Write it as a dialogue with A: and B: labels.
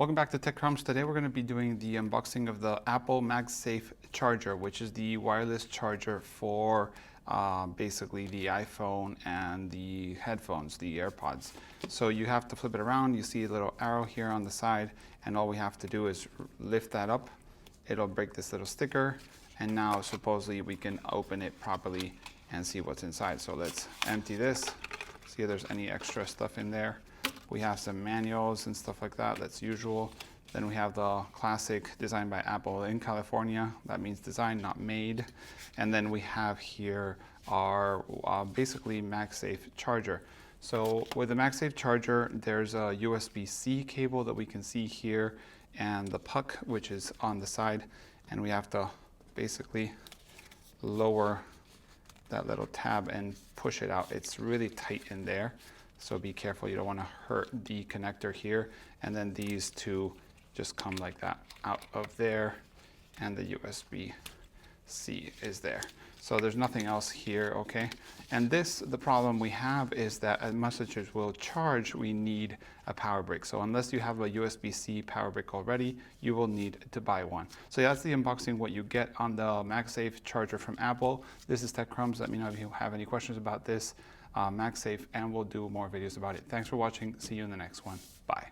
A: Welcome back to Tech Crumbs. Today we're going to be doing the unboxing of the Apple Magsafe Charger, which is the wireless charger for basically the iPhone and the headphones, the AirPods. So you have to flip it around. You see a little arrow here on the side, and all we have to do is lift that up. It'll break this little sticker, and now supposedly we can open it properly and see what's inside. So let's empty this, see if there's any extra stuff in there. We have some manuals and stuff like that, that's usual. Then we have the classic designed by Apple in California. That means designed, not made. And then we have here our basically Magsafe charger. So with the Magsafe charger, there's a USB-C cable that we can see here and the puck, which is on the side. And we have to basically lower that little tab and push it out. It's really tight in there. So be careful, you don't want to hurt the connector here. And then these two just come like that out of there, and the USB-C is there. So there's nothing else here, okay? And the problem we have is that as messages will charge, we need a power brick. So unless you have a USB-C power brick already, you will need to buy one. So that's the unboxing, what you get on the Magsafe charger from Apple. This is Tech Crumbs. Let me know if you have any questions about this Magsafe, and we'll do more videos about it. Thanks for watching. See you in the next one. Bye.